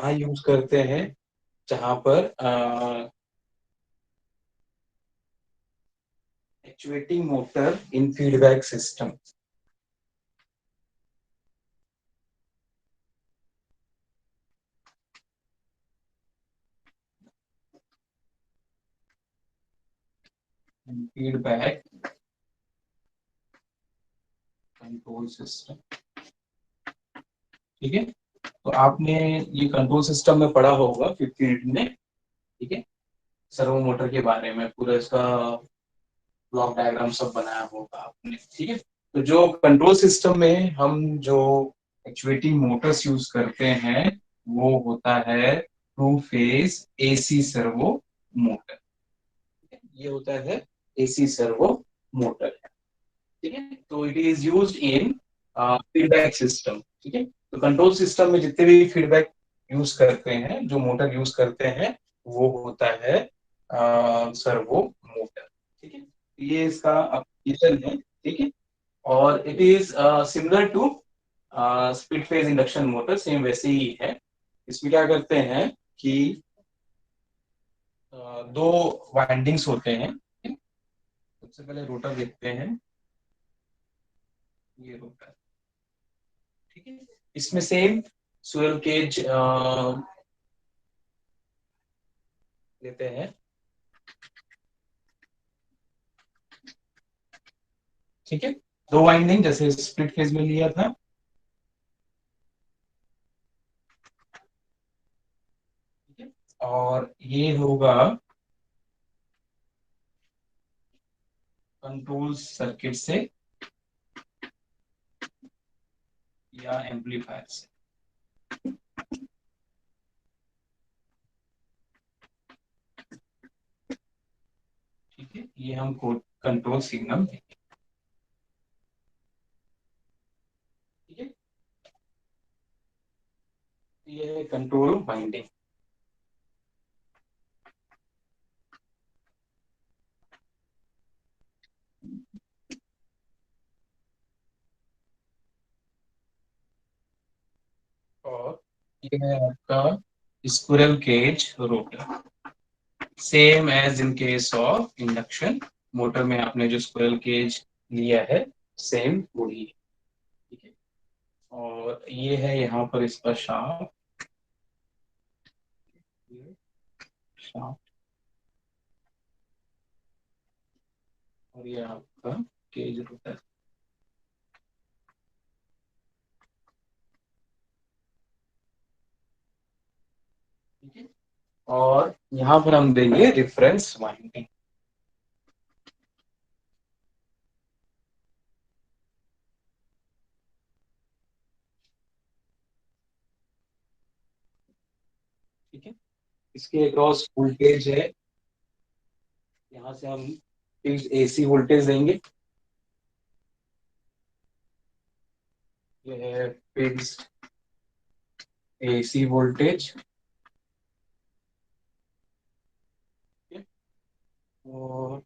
कहाँ यूज करते हैं, जहां पर actuating motor in feedback system. Feedback control system. ठीक है, तो आपने ये कंट्रोल सिस्टम में पढ़ा होगा 5th यूनिट में। ठीक है, सर्वो मोटर के बारे में पूरा इसका ब्लॉक डायग्राम सब बनाया होगा आपने। ठीक है, तो जो कंट्रोल सिस्टम में हम जो एक्चुएटिंग मोटर्स यूज करते हैं वो होता है two phase AC servo motor. ये होता है एसी सर्वो मोटर। ठीक है, तो it is used in feedback system. ठीक है, तो कंट्रोल सिस्टम में जितने भी फीडबैक यूज करते हैं, जो मोटर यूज करते हैं, वो होता है सर्वो मोटर। ठीक है, ये इसका एप्लीकेशन है। ठीक है, और it is similar to split phase induction motor, same वैसे ही है। इसमें क्या करते हैं कि दो वाइंडिंग्स होते हैं। सबसे पहले रोटर देखते हैं, ये रोटर। ठीक है, इसमें सेम स्क्विरल केज लेते हैं। ठीक है, दो वाइंडिंग जैसे स्प्लिट फेज में लिया था। ठीक है, और ये होगा कंट्रोल सर्किट से या एम्पलीफायर से। ठीक है, ये हम कंट्रोल सिग्नल देंगे। ठीक है, ये है कंट्रोल वाइंडिंग। और ये है आपका squirrel cage rotor, same as in case of induction motor में आपने जो स्क्विरल केज लिया है, सेम वही है। ठीक है, और ये है यहाँ पर इसका शाफ्ट। शाफ्ट, और ये आपका केज रोटर। ठीक है, और यहाँ पर हम देंगे रेफरेंस वाइंडिंग। ठीक है, इसके अक्रॉस वोल्टेज है, यहाँ से हम एसी वोल्टेज देंगे। ये है फिक्स्ड एसी वोल्टेज। और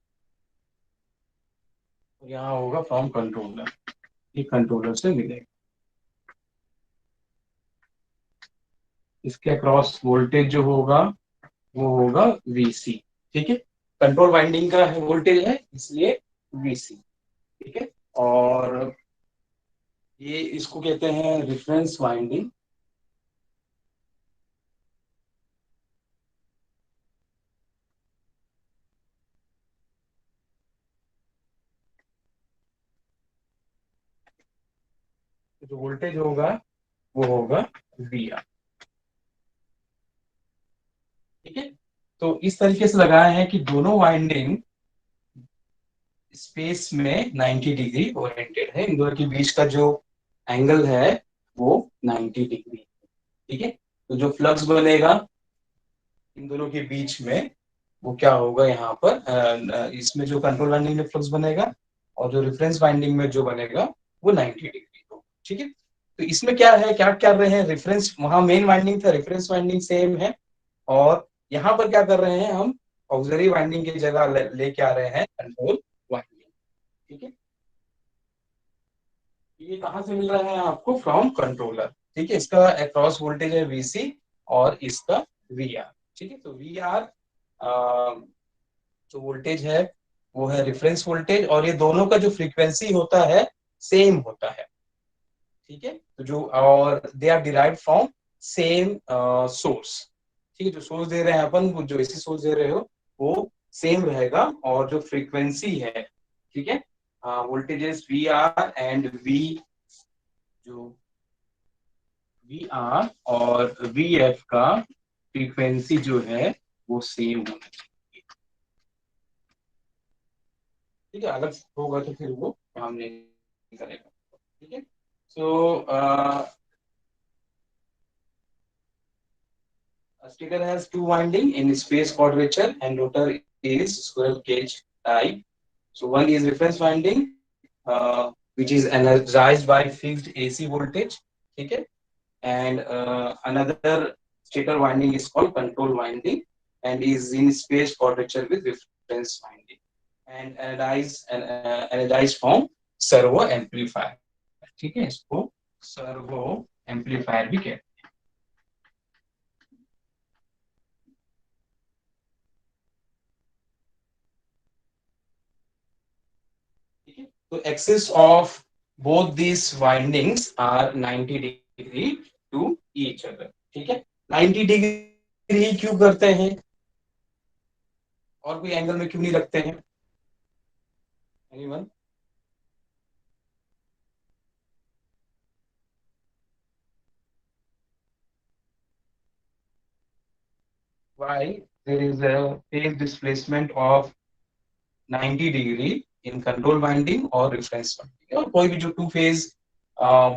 यहाँ होगा फ्रॉम कंट्रोलर, ये कंट्रोलर से मिलेगा। इसके अक्रॉस वोल्टेज जो होगा वो होगा वीसी। ठीक है, कंट्रोल वाइंडिंग का वोल्टेज है इसलिए वीसी। ठीक है, और ये इसको कहते हैं रेफरेंस वाइंडिंग। जो वोल्टेज होगा वो होगा वी आर। ठीक है, तो इस तरीके से लगाए हैं कि दोनों वाइंडिंग स्पेस में 90 डिग्री ओरिएंटेड है। इन दोनों के बीच का जो एंगल है वो 90 डिग्री। ठीक है, तो जो फ्लक्स बनेगा इन दोनों के बीच में वो क्या होगा, यहाँ पर इसमें जो कंट्रोल वाइंडिंग में फ्लक्स बनेगा और जो रेफरेंस वाइंडिंग में जो बनेगा वो 90 डिग्री होगा। ठीक है, तो इसमें क्या है, क्या कर रहे हैं, रेफरेंस वहां मेन वाइंडिंग था, रेफरेंस वाइंडिंग सेम है, और यहाँ पर क्या कर रहे हैं हम, ऑक्सिलरी वाइंडिंग की जगह लेके आ रहे हैं कंट्रोल वाइंडिंग। ठीक है, ये कहाँ से मिल रहा है आपको, फ्रॉम कंट्रोलर। ठीक है, इसका अक्रॉस वोल्टेज है वीसी, और इसका वी आर। ठीक है, तो वी आर जो वोल्टेज है वो है रेफरेंस वोल्टेज, और ये दोनों का जो फ्रीक्वेंसी होता है सेम होता है। ठीक है, तो जो और they are derived from same source. ठीक है, जो सोर्स दे रहे हैं अपन, वो जो एसी सोर्स दे रहे हो वो सेम रहेगा, और जो फ्रीक्वेंसी है, ठीक है, voltages V R and V, जो वी आर और वी एफ का फ्रीक्वेंसी जो है वो सेम होना चाहिए। ठीक है, अलग होगा तो फिर वो काम नहीं करेगा। ठीक है, सो a sticker has two winding in space quadrature and rotor is squirrel cage type. So one is reference winding, which is energized by fixed AC voltage. Okay, and another stator winding is called control winding and is in space quadrature with reference winding and energized from servo amplifier. ठीक है, इसको servo amplifier भी कहते हैं। ठीक है, तो axis of both these windings are 90 degree to each other। ठीक है, 90 डिग्री ही क्यों करते हैं, और कोई एंगल में क्यों नहीं रखते हैं? Anyone? Why there is a phase displacement of 90 degree in control winding और रेफरेंस वाइंडिंग, और कोई भी जो टू फेज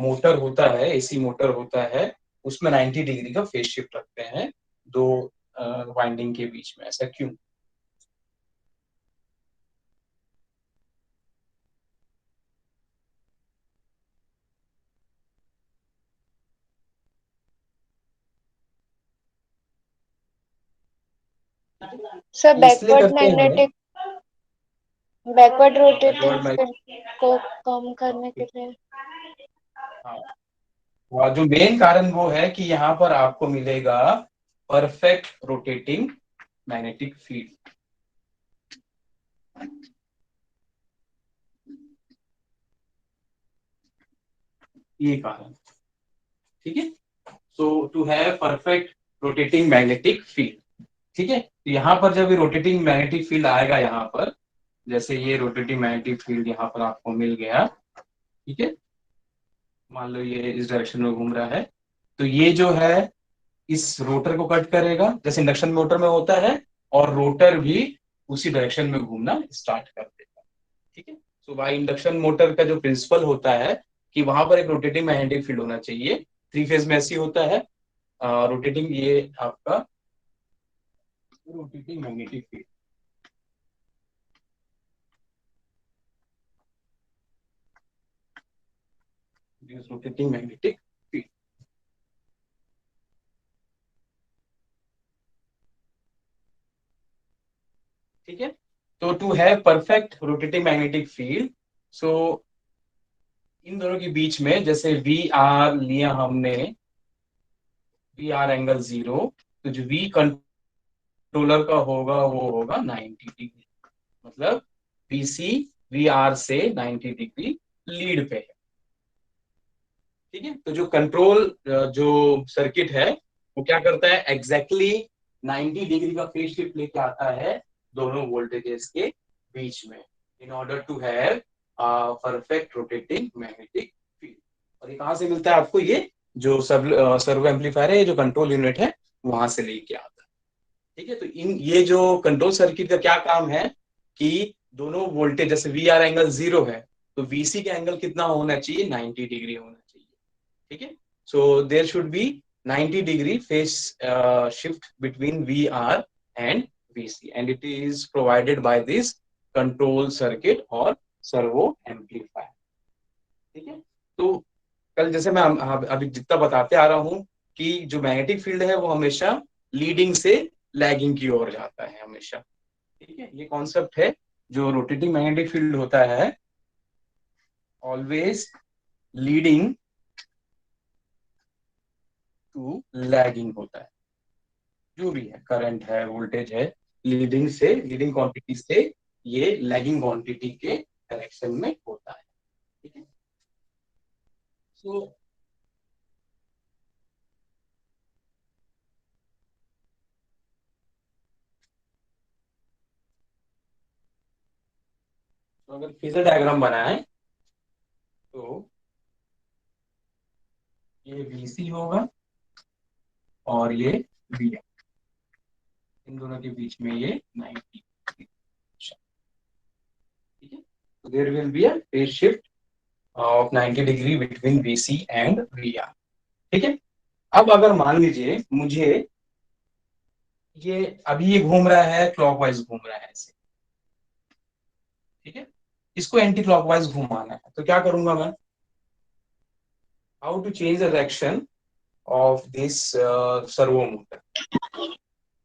मोटर होता है, एसी मोटर होता है, उसमें 90 डिग्री का फेज शिफ्ट रखते हैं दो वाइंडिंग के बीच में, ऐसा क्यों? सर ये इसलिए बैकवर्ड करते हैं। मैग्नेटिक, बैकवर्ड रोटेटिंग बैकवर्ड, को कम करने के लिए। हाँ, और जो मेन कारण वो है कि यहाँ पर आपको मिलेगा परफेक्ट रोटेटिंग मैग्नेटिक फील्ड, ये कारण। ठीक है, so to have perfect rotating magnetic field. ठीक है, तो यहाँ पर जब ये रोटेटिंग मैग्नेटिक फील्ड आएगा यहाँ पर, जैसे ये रोटेटिंग मैग्नेटिक फील्ड यहाँ पर आपको मिल गया, ठीक है, मान लो ये इस डायरेक्शन में घूम रहा है, तो ये जो है इस रोटर को कट करेगा, जैसे इंडक्शन मोटर में होता है, और रोटर भी उसी डायरेक्शन में घूमना स्टार्ट कर देगा। ठीक है, सो बाई इंडक्शन मोटर का जो प्रिंसिपल होता है कि वहां पर एक रोटेटिंग मैग्नेटिक फील्ड होना चाहिए, थ्री फेज में ऐसी होता है, रोटेटिंग, ये आपका rotating magnetic field, rotating magnetic field. ठीक है, तो to have perfect rotating magnetic field, so इन दोनों के बीच में जैसे वी आर लिया हमने, वी आर एंगल जीरो, तो जो वी कंट्रोलर का होगा वो होगा 90 डिग्री, मतलब बीसी वी आर से 90 डिग्री लीड पे है। ठीक है, तो जो कंट्रोल जो सर्किट है वो क्या करता है, एग्जैक्टली 90 डिग्री का फेज शिफ्ट लेके आता है दोनों वोल्टेजेस के बीच में, in order to have perfect rotating magnetic field. और ये कहाँ से मिलता है आपको, ये जो सर्वो एम्पलीफायर है, ये जो कंट्रोल यूनिट है वहां से लेके आता है। ठीक है, तो इन ये जो कंट्रोल सर्किट का क्या काम है कि दोनों वोल्टेज, जैसे वी आर एंगल जीरो है, तो वीसी का एंगल कितना होना चाहिए, 90 डिग्री होना चाहिए। ठीक है, so there should be 90 degree phase shift between V R and VC, and it is provided by this control circuit और सर्वो एम्पलीफायर। ठीक है, तो कल जैसे मैं अभी जितना बताते आ रहा हूं कि जो मैग्नेटिक फील्ड है वो हमेशा लीडिंग से लैगिंग की ओर जाता है हमेशा। ठीक है, ये कॉन्सेप्ट है, जो रोटेटिंग मैग्नेटिक फील्ड होता है ऑलवेज लीडिंग टू लैगिंग होता है। जो भी है, करंट है, वोल्टेज है, लीडिंग क्वांटिटी से ये लैगिंग क्वांटिटी के डायरेक्शन में होता है। ठीक है। सो अगर फेजर डायग्राम बनाए तो ये VC होगा और ये VR, इन दोनों के बीच में ये 90। ठीक है। तो there will be a phase shift of 90 degree between VC and VR। ठीक है। अब अगर मान लीजिए मुझे ये अभी ये घूम रहा है, क्लॉकवाइज घूम रहा है ऐसे। ठीक है। इसको एंटी क्लॉकवाइज घुमाना है, तो क्या करूंगा मैं? How to change the direction of this servo motor?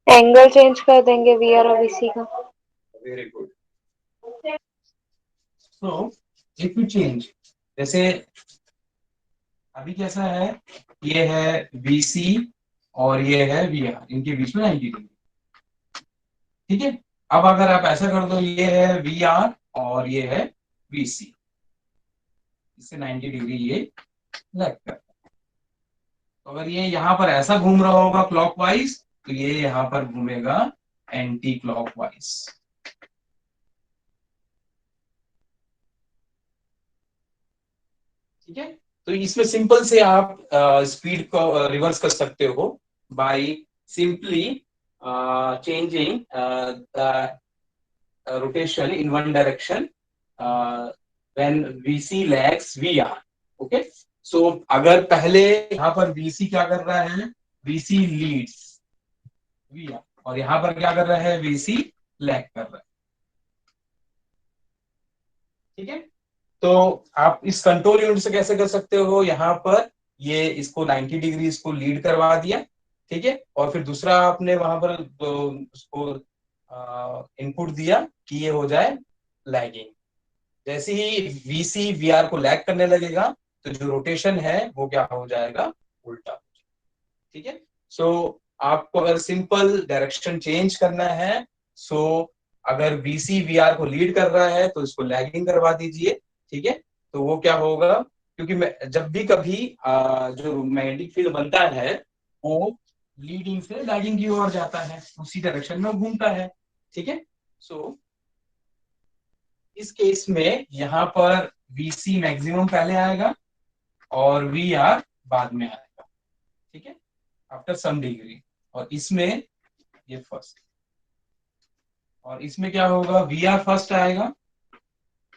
Angle change कर देंगे VR और VC का। Very good. So if you change, जैसे अभी कैसा है, ये है VC और ये है VR, इनके बीच में 90 डिग्री। ठीक है। अब अगर आप ऐसा कर दो, ये है VR और ये है VC, इससे 90 डिग्री ये लग कर, तो अगर ये यहाँ पर ऐसा घूम रहा होगा क्लॉकवाइज, तो ये यहाँ पर घूमेगा एंटी क्लॉकवाइज। ठीक है। तो इसमें सिंपल से आप स्पीड को रिवर्स कर सकते हो by simply changing the rotation in one direction when VC lags VR। Okay. So अगर पहले यहाँ पर VC क्या कर रहा है, VC लीड्स VR, और यहाँ पर क्या कर रहा है, VC लैग कर रहा है। ठीक है। तो आप इस कंट्रोल यूनिट से कैसे कर सकते हो, यहाँ पर ये इसको 90 डिग्री इसको लीड करवा दिया। ठीक है। और फिर दूसरा आपने वहां पर उसको इनपुट दिया कि ये हो जाए लैगिंग। जैसे ही VC VR को लैग करने लगेगा, तो जो रोटेशन है वो क्या हो जाएगा, उल्टा। ठीक है। सो आपको अगर सिंपल डायरेक्शन चेंज करना है, सो अगर VC VR को लीड कर रहा है तो इसको लैगिंग करवा दीजिए। ठीक है। तो वो क्या होगा, क्योंकि जब भी कभी जो मैग्नेटिक फील्ड बनता है वो लीडिंग से लैगिंग की ओर जाता है, उसी डायरेक्शन में घूमता है। ठीक है। सो इस केस में यहाँ पर VC मैक्सिमम पहले आएगा और VR बाद में आएगा। ठीक है। आफ्टर सम डिग्री, और इसमें ये फर्स्ट, और इसमें क्या होगा, VR फर्स्ट आएगा,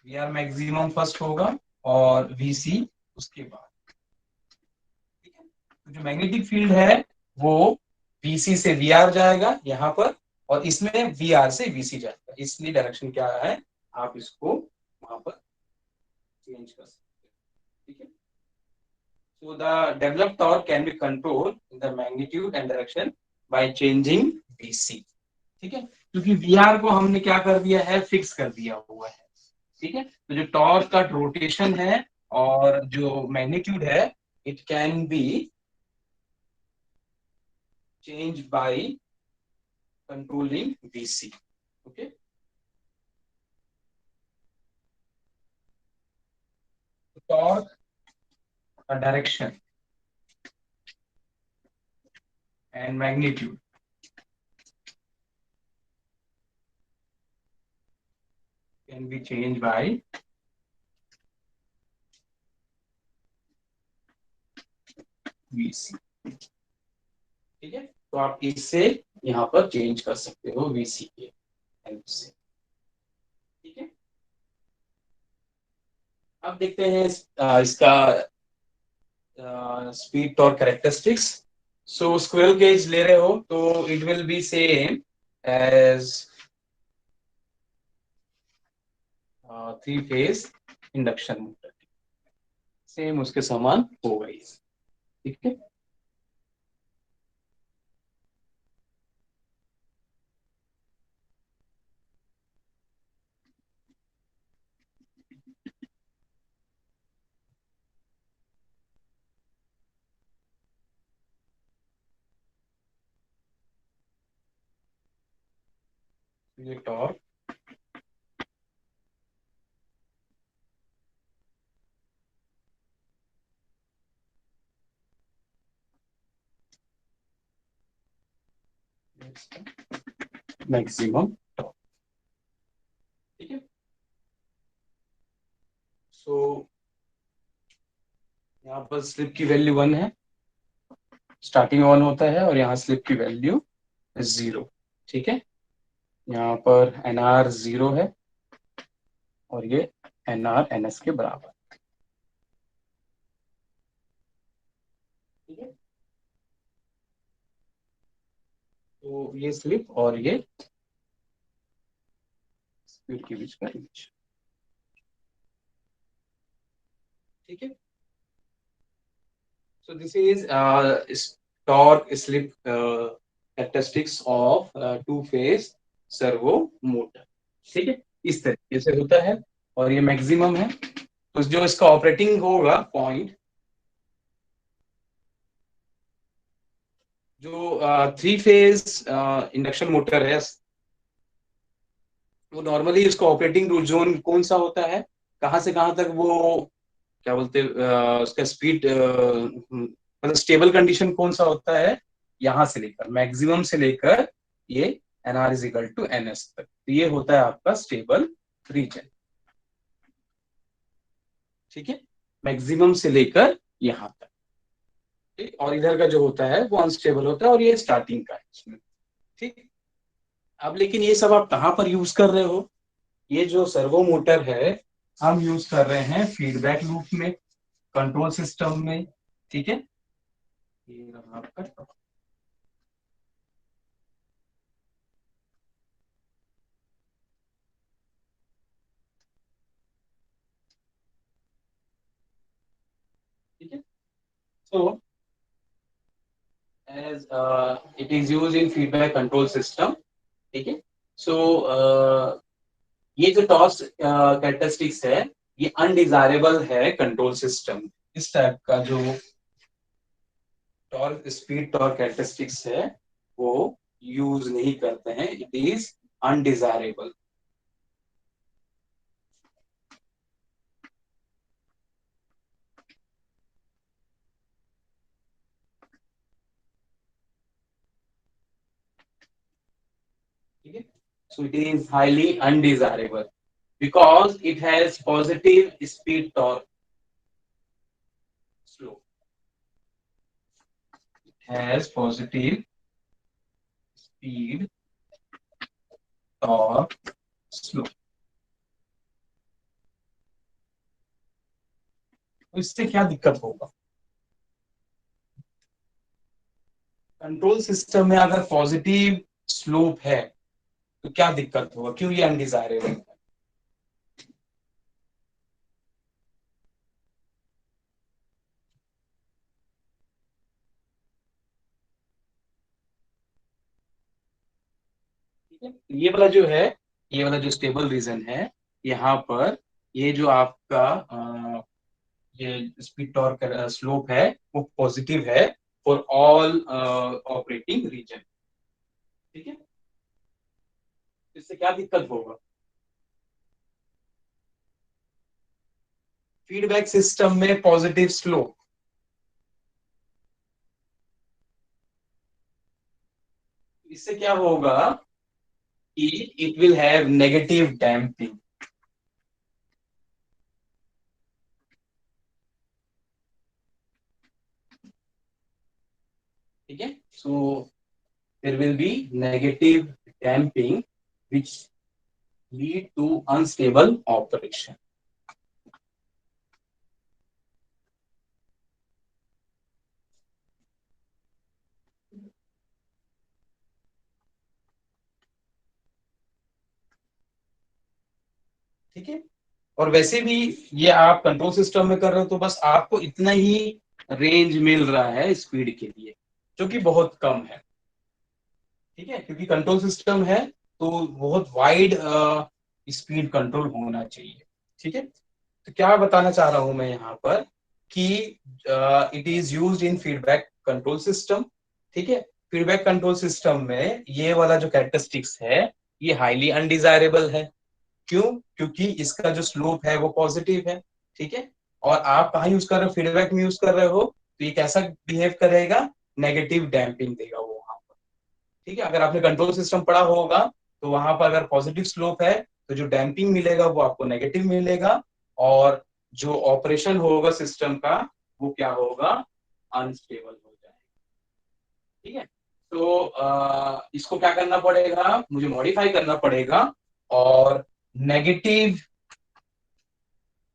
VR मैक्सिमम फर्स्ट होगा और VC उसके बाद। ठीक है। तो जो मैग्नेटिक फील्ड है वो VC से VR जाएगा यहाँ पर, और इसमें VR से VC जाएगा, इसलिए डायरेक्शन क्या है, आप इसको वहां पर चेंज कर सकते हैं। ठीक है। So the developed torque can be controlled in the magnitude and direction by changing VC। ठीक है। क्योंकि VR को हमने क्या कर दिया है, फिक्स कर दिया हुआ है। ठीक है। तो जो टॉर्क का रोटेशन है और जो मैग्नीट्यूड है, it can be change by controlling VC। Okay. Torque का direction and magnitude can be change by VC। ठीक है। तो आप इससे यहाँ पर चेंज कर सकते हो VC के हेल्प से। ठीक है। अब देखते हैं इसका स्पीड और कैरेक्टरिस्टिक्स। सो स्क्विरल केज ले रहे हो तो it will be same as three phase induction motor, same उसके समान होगा ये। ठीक है। ये टॉर्क मैक्सिमम टॉर्क, ठीक है। सो यहाँ पर स्लिप की वैल्यू 1 है, स्टार्टिंग 1 होता है, और यहाँ स्लिप की वैल्यू 0, ठीक है। यहाँ पर एनआर 0 है और ये एनआर एनएस के बराबर, ठीक है। तो ये स्लिप और ये स्पीड के बीच का रिलेशन, ठीक है। So this is torque slip characteristics of two-phase servo motor, ठीक है। इस तरीके से होता है और ये मैक्सिमम है। तो जो इसका ऑपरेटिंग होगा पॉइंट, जो थ्री फेज इंडक्शन मोटर है, वो नॉर्मली इसका ऑपरेटिंग जोन कौन सा होता है, कहाँ से कहाँ तक वो क्या बोलते हैं उसका स्पीड, मतलब स्टेबल कंडीशन कौन सा होता है, यहां से लेकर मैक्सिमम से लेकर ये N R is equal to N S तक, तो ये होता है आपका स्टेबल रीजन, ठीक है। मैक्सिमम से लेकर यहां तक, ठीक। और इधर का जो होता है वो अनस्टेबल होता है और ये स्टार्टिंग का है इसमें, ठीक। अब लेकिन ये सब आप कहाँ पर यूज कर रहे हो, ये जो सर्वो मोटर है हम यूज कर रहे हैं फीडबैक लूप में, कंट्रोल सिस्टम में, ठीक है। ये रहा आपका, ठीक है। So as it is used in feedback control system, ठीक है। So ये जो टॉर्क कैरेक्टरिस्टिक्स है ये अनडिजायरेबल है कंट्रोल सिस्टम, इस टाइप का जो टॉर्क स्पीड टॉर्क कैरेक्टरिस्टिक्स है वो यूज नहीं करते हैं, इट इज अनडिजायरेबल, ठीक है। So it is highly undesirable because it has positive speed torque slope, has positive speed torque slope। तो इससे क्या दिक्कत होगा, कंट्रोल सिस्टम में अगर पॉजिटिव स्लोप है तो क्या दिक्कत होगा, क्यों ये अनडिजायरेबल है, ठीक है। ये वाला जो है, ये वाला जो स्टेबल रीजन है, यहाँ पर ये जो आपका ये स्पीड टॉर्क स्लोप है वो पॉजिटिव है फॉर ऑल ऑपरेटिंग रीजन, ठीक है। इससे क्या दिक्कत होगा, फीडबैक सिस्टम में पॉजिटिव स्लोप, इससे क्या होगा कि it will have negative damping, ठीक है। सो there will be negative damping which lead to unstable operation, ठीक है। और वैसे भी ये आप कंट्रोल सिस्टम में कर रहे हो तो बस आपको इतना ही रेंज मिल रहा है स्पीड के लिए, जो कि बहुत कम है, ठीक है। क्योंकि कंट्रोल सिस्टम है तो बहुत वाइड स्पीड कंट्रोल होना चाहिए, ठीक है। तो क्या बताना चाह रहा हूं मैं यहाँ पर कि it is used in feedback control system, ठीक है। फीडबैक कंट्रोल सिस्टम में ये वाला जो कैरेक्टरिस्टिक्स है ये हाईली अनडिजायरेबल है। क्यों? क्योंकि इसका जो स्लोप है वो पॉजिटिव है, ठीक है। और आप कहाँ यूज कर रहे हो, फीडबैक में यूज कर रहे हो, तो ये कैसा बिहेव करेगा, नेगेटिव डैम्पिंग देगा वो वहां पर, ठीक है। अगर आपने कंट्रोल सिस्टम पढ़ा होगा तो वहां पर अगर पॉजिटिव स्लोप है तो जो डैम्पिंग मिलेगा वो आपको नेगेटिव मिलेगा, और जो ऑपरेशन होगा सिस्टम का वो क्या होगा, अनस्टेबल हो जाएगा, ठीक है। तो इसको क्या करना पड़ेगा, मुझे मॉडिफाई करना पड़ेगा, और नेगेटिव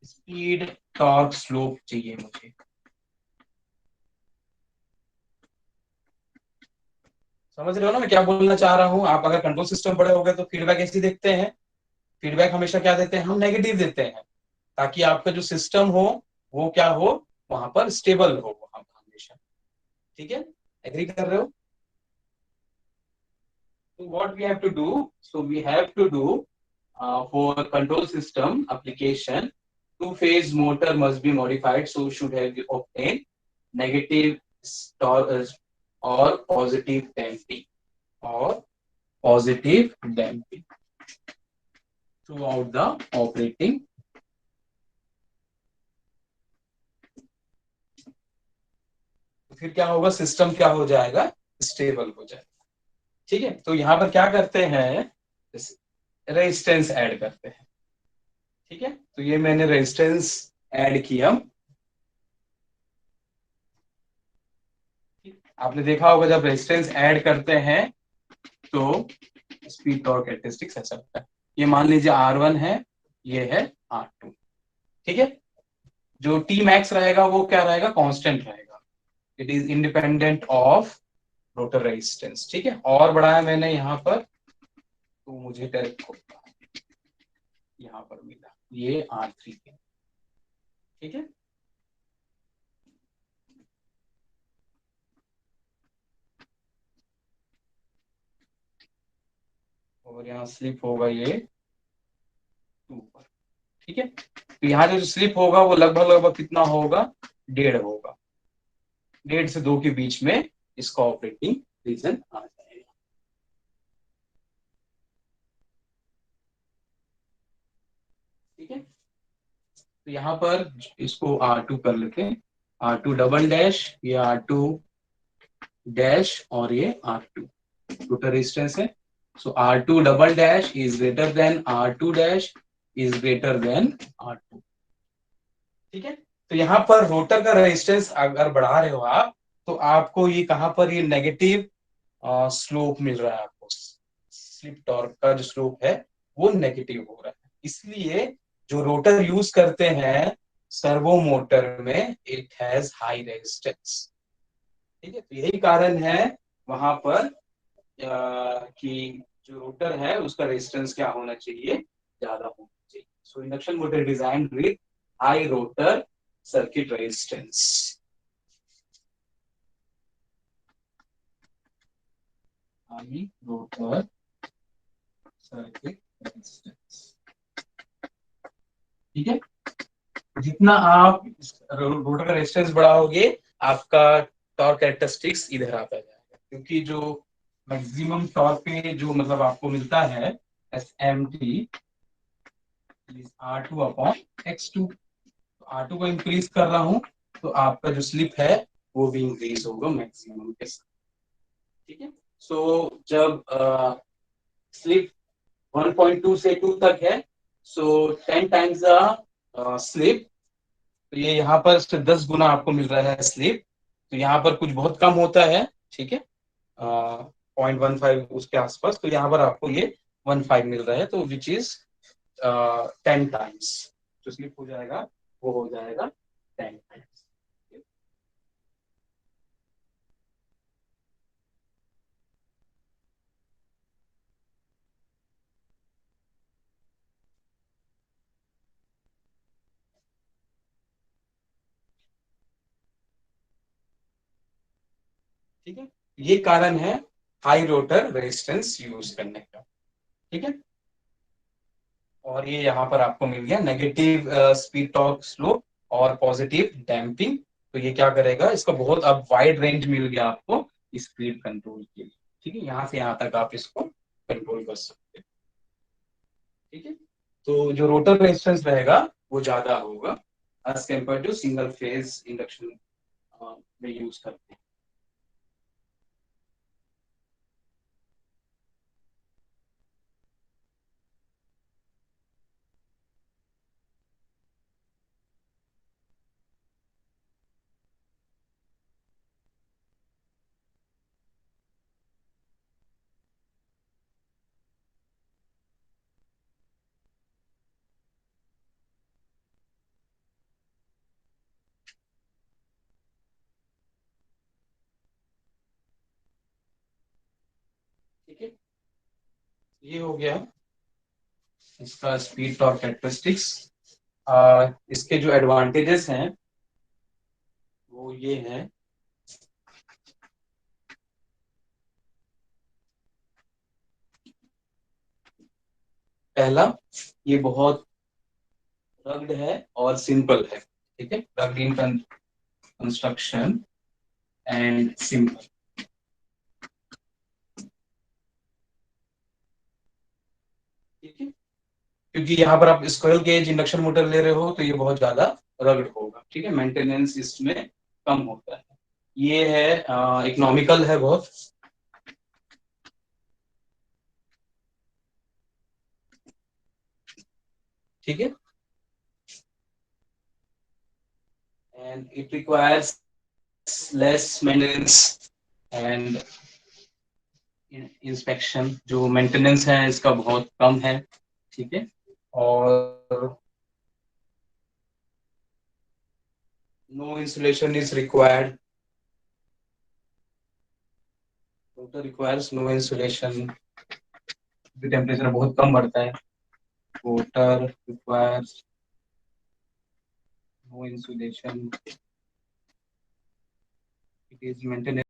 स्पीड टॉर्क स्लोप चाहिए मुझे। समझ रहे हो ना मैं क्या बोलना चाह रहा हूं? आप अगर कंट्रोल सिस्टम पढ़े होगे तो फीडबैक ऐसे देखते हैं, फीडबैक हमेशा क्या देते हैं, हम नेगेटिव देते हैं, ताकि आपका जो सिस्टम हो वो क्या हो, वहां पर स्टेबल हो वहां पर हमेशा, ठीक है। एग्री कर रहे हो? तो what we have to do, so we have to do for control system application, two-phase motor must be modified, so should have obtained negative or positive damping or positive damping throughout the operating। फिर क्या होगा, system क्या हो जाएगा, stable हो जाएगा, ठीक है। तो यहाँ पर क्या करते हैं, रेजिस्टेंस ऐड करते हैं, ठीक है। तो ये मैंने रेजिस्टेंस ऐड किया। आपने देखा होगा जब रेजिस्टेंस ऐड करते हैं तो स्पीड टॉर्क कैरेक्टरिस्टिक्स ऐसा होता है। ये मान लीजिए R1 है, ये है R2, ठीक है। जो टी मैक्स रहेगा वो क्या रहेगा, कांस्टेंट रहेगा, it is independent of rotor resistance, ठीक है। और बढ़ाया मैंने यहाँ पर तो मुझे डायरेक्ट यहाँ पर मिला ये R3 के, ठीक है। और यहाँ स्लिप होगा ये 2 पर, ठीक है। तो यहाँ जो स्लिप होगा वो लगभग लगभग कितना होगा, 1.5 होगा, 1.5 से 2 के बीच में इसका ऑपरेटिंग रीजन आ जाएगा, ठीक है। तो यहाँ पर इसको R2 कर लेते हैं, R2 डबल डैश, ये R2 डैश और ये R2 टोटल रेजिस्टेंस है। सो R2 double dash is greater than R2 dash is greater than R2, ठीक है। तो यहाँ पर रोटर का रेजिस्टेंस अगर बढ़ा रहे हो आप तो आपको ये कहां पर ये नेगेटिव स्लोप मिल रहा है, आपको स्लिप टॉर्क का जो स्लोप है वो नेगेटिव हो रहा है। इसलिए जो रोटर यूज करते हैं सर्वो मोटर में, इट हैज हाई रेजिस्टेंस, ठीक है। तो यही कारण है वहां पर कि जो रोटर है उसका रेजिस्टेंस क्या होना चाहिए, ज्यादा होना चाहिए। So induction motor design with high rotor circuit resistance, high rotor circuit resistance, ठीक है। जितना आप रोटर का रेजिस्टेंस बढ़ाओगे आपका टॉर्क कैरेक्टरिस्टिक्स इधर आता जाएगा, क्योंकि जो मैक्सिमम टॉर्क पे जो मतलब आपको मिलता है SMT R2 upon X2, R2 को इंक्रीज कर रहा हूं तो आपका जो स्लिप है वो भी इंक्रीज होगा मैक्सिमम के साथ, ठीक है। सो जब स्लिप 1.2 से 2 तक है, सो 10 टाइम्स द स्लिप, तो ये यहाँ पर 10 गुना आपको मिल रहा है स्लिप, तो यहाँ पर कुछ बहुत कम होता है, ठीक है, 0.15 उसके आसपास, तो यहाँ पर आपको ये 1.5 मिल रहा है, तो विच इज 10 टाइम्स जो स्लिप हो जाएगा वो हो जाएगा 10 टाइम्स, ठीक है। ये कारण है हाई रोटर रेजिस्टेंस यूज करने का, ठीक है। और ये यहाँ पर आपको मिल गया नेगेटिव स्पीड टॉर्क स्लोप और पॉजिटिव डैम्पिंग, तो ये क्या करेगा, इसका बहुत अब वाइड रेंज मिल गया आपको स्पीड कंट्रोल के लिए, ठीक है। यहाँ से यहाँ तक आप इसको कंट्रोल कर सकते हैं। ठीक है। तो जो रोटर रेजिस्टेंस रहेगा वो ज्यादा होगा as compare to single phase induction में यूज करते हैं। ठीक है, ये हो गया इसका स्पीड टॉर्क कैरेक्टरिस्टिक्स। इसके जो एडवांटेजेस हैं वो ये हैं। पहला, ये बहुत रग्ड है और सिंपल है। ठीक है, rugged in construction and simple. ठीक है, क्योंकि यहाँ पर आप स्क्विरल केज इंडक्शन मोटर ले रहे हो तो ये बहुत ज्यादा रग्ड होगा। ठीक है, मेंटेनेंस इसमें कम होता है। ये है इकोनॉमिकल है बहुत। ठीक है, and it requires less maintenance and inspection. जो मेंटेनेंस है इसका बहुत कम है। ठीक है, और no insulation is required. Rotor requires no insulation, temperature बहुत कम बढ़ता है। Rotor requires no insulation, it is maintenance